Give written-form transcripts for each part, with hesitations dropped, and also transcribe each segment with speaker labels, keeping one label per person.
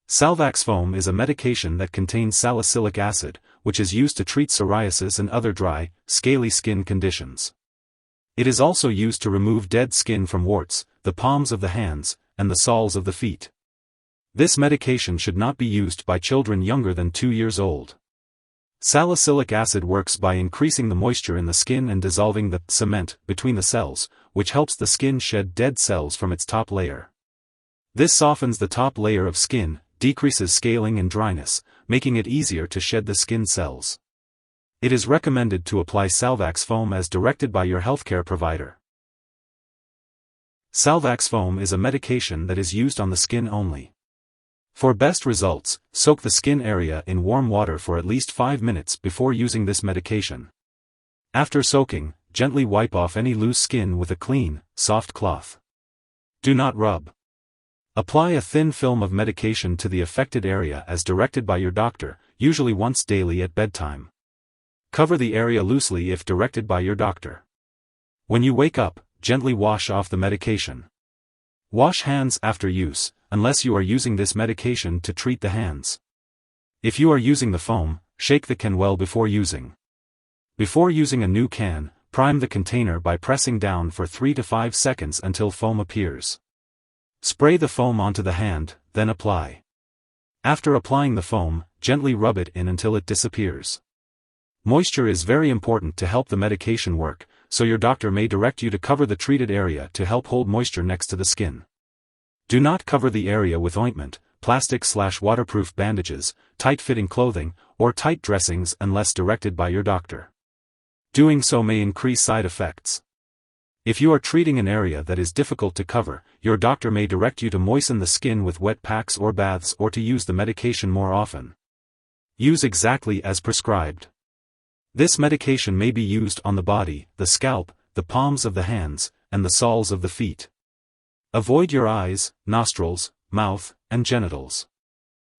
Speaker 1: Salvax Foam is a medication that contains salicylic acid, which is used to treat psoriasis and other dry, scaly skin conditions. It is also used to remove dead skin from warts, the palms of the hands, and the soles of the feet. This medication should not be used by children younger than 2 years old. Salicylic acid works by increasing the moisture in the skin and dissolving the cement between the cells, which helps the skin shed dead cells from its top layer. This softens the top layer of skin, decreases scaling and dryness, making it easier to shed the skin cells. It is recommended to apply Salvax Foam as directed by your healthcare provider. Salvax Foam is a medication that is used on the skin only. For best results, soak the skin area in warm water for at least 5 minutes before using this medication. After soaking, gently wipe off any loose skin with a clean, soft cloth. Do not rub. Apply a thin film of medication to the affected area as directed by your doctor, usually once daily at bedtime. Cover the area loosely if directed by your doctor. When you wake up, gently wash off the medication. Wash hands after use, unless you are using this medication to treat the hands. If you are using the foam, shake the can well before using. Before using a new can, prime the container by pressing down for 3 to 5 seconds until foam appears. Spray the foam onto the hand, then apply. After applying the foam, gently rub it in until it disappears. Moisture is very important to help the medication work, so your doctor may direct you to cover the treated area to help hold moisture next to the skin. Do not cover the area with ointment, plastic/waterproof bandages, tight-fitting clothing, or tight dressings unless directed by your doctor. Doing so may increase side effects. If you are treating an area that is difficult to cover, your doctor may direct you to moisten the skin with wet packs or baths or to use the medication more often. Use exactly as prescribed. This medication may be used on the body, the scalp, the palms of the hands, and the soles of the feet. Avoid your eyes, nostrils, mouth, and genitals.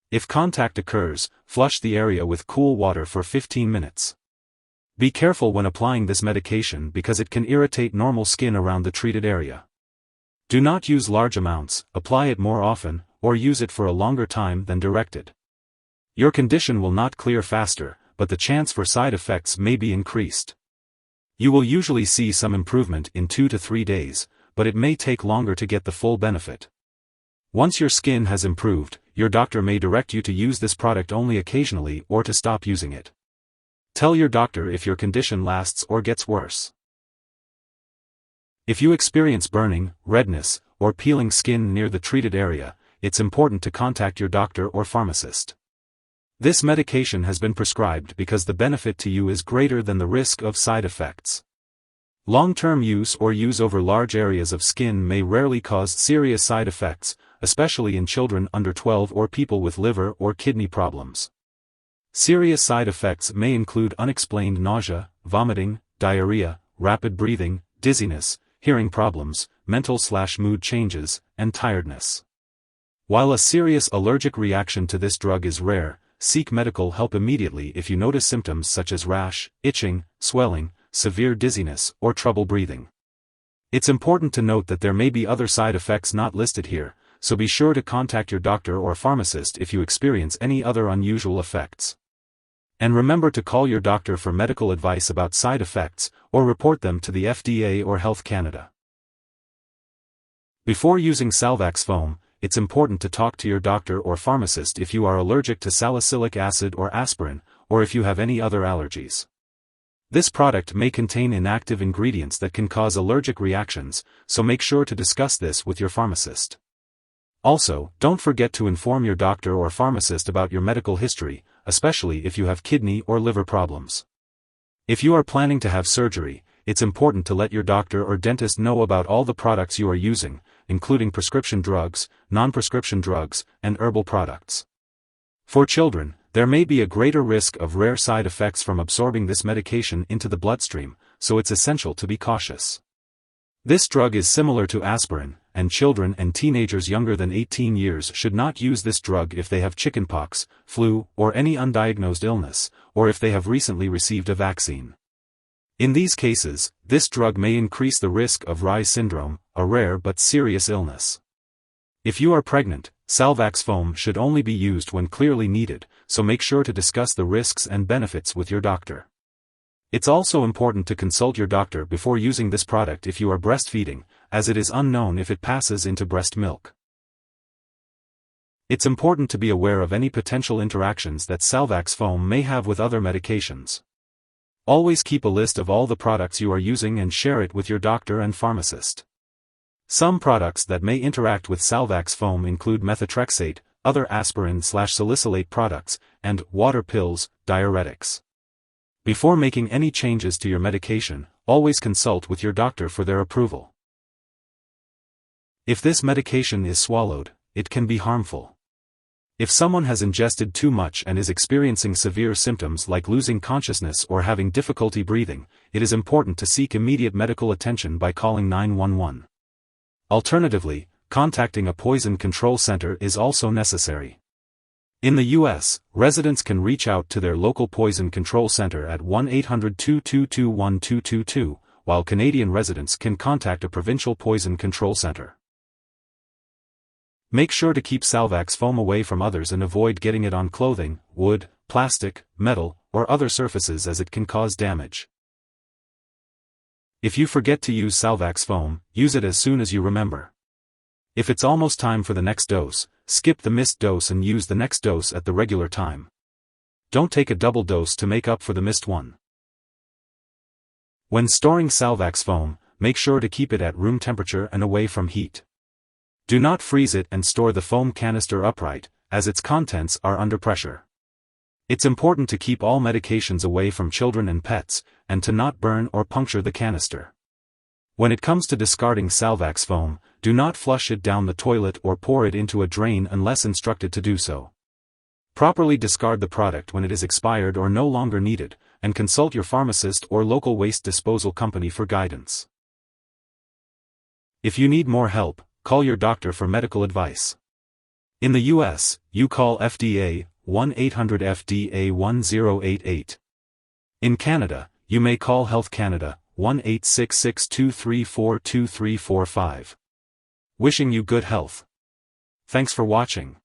Speaker 1: If contact occurs, flush the area with cool water for 15 minutes. Be careful when applying this medication because it can irritate normal skin around the treated area. Do not use large amounts, apply it more often, or use it for a longer time than directed. Your condition will not clear faster, but the chance for side effects may be increased. You will usually see some improvement in 2 to 3 days, but it may take longer to get the full benefit. Once your skin has improved, your doctor may direct you to use this product only occasionally or to stop using it. Tell your doctor if your condition lasts or gets worse. If you experience burning, redness, or peeling skin near the treated area, it's important to contact your doctor or pharmacist. This medication has been prescribed because the benefit to you is greater than the risk of side effects. Long-term use or use over large areas of skin may rarely cause serious side effects, especially in children under 12 or people with liver or kidney problems. Serious side effects may include unexplained nausea, vomiting, diarrhea, rapid breathing, dizziness, hearing problems, mental/mood changes, and tiredness. While a serious allergic reaction to this drug is rare, seek medical help immediately if you notice symptoms such as rash, itching, swelling, severe dizziness, or trouble breathing. It's important to note that there may be other side effects not listed here, so be sure to contact your doctor or pharmacist if you experience any other unusual effects. And remember to call your doctor for medical advice about side effects, or report them to the FDA or Health Canada. Before using Salvax Foam, it's important to talk to your doctor or pharmacist if you are allergic to salicylic acid or aspirin, or if you have any other allergies. This product may contain inactive ingredients that can cause allergic reactions, so make sure to discuss this with your pharmacist. Also, don't forget to inform your doctor or pharmacist about your medical history, especially if you have kidney or liver problems. If you are planning to have surgery, it's important to let your doctor or dentist know about all the products you are using, including prescription drugs, non-prescription drugs, and herbal products. For children, there may be a greater risk of rare side effects from absorbing this medication into the bloodstream, so it's essential to be cautious. This drug is similar to aspirin, and children and teenagers younger than 18 years should not use this drug if they have chickenpox, flu, or any undiagnosed illness, or if they have recently received a vaccine. In these cases, this drug may increase the risk of Reye syndrome, a rare but serious illness. If you are pregnant, Salvax foam should only be used when clearly needed, so make sure to discuss the risks and benefits with your doctor. It's also important to consult your doctor before using this product if you are breastfeeding, as it is unknown if it passes into breast milk. It's important to be aware of any potential interactions that Salvax foam may have with other medications. Always keep a list of all the products you are using and share it with your doctor and pharmacist. Some products that may interact with Salvax foam include methotrexate, other aspirin/salicylate products, and water pills, diuretics. Before making any changes to your medication, always consult with your doctor for their approval. If this medication is swallowed, it can be harmful. If someone has ingested too much and is experiencing severe symptoms like losing consciousness or having difficulty breathing, it is important to seek immediate medical attention by calling 911. Alternatively, contacting a poison control center is also necessary. In the U.S., residents can reach out to their local poison control center at 1-800-222-1222, while Canadian residents can contact a provincial poison control center. Make sure to keep Salvax foam away from others and avoid getting it on clothing, wood, plastic, metal, or other surfaces as it can cause damage. If you forget to use Salvax foam, use it as soon as you remember. If it's almost time for the next dose, skip the missed dose and use the next dose at the regular time. Don't take a double dose to make up for the missed one. When storing Salvax foam, make sure to keep it at room temperature and away from heat. Do not freeze it and store the foam canister upright, as its contents are under pressure. It's important to keep all medications away from children and pets, and to not burn or puncture the canister. When it comes to discarding Salvax foam, do not flush it down the toilet or pour it into a drain unless instructed to do so. Properly discard the product when it is expired or no longer needed, and consult your pharmacist or local waste disposal company for guidance. If you need more help, call your doctor for medical advice. In the U.S., you call FDA, 1-800-FDA-1088. In Canada, you may call Health Canada, 1-866-234-2345. Wishing you good health. Thanks for watching.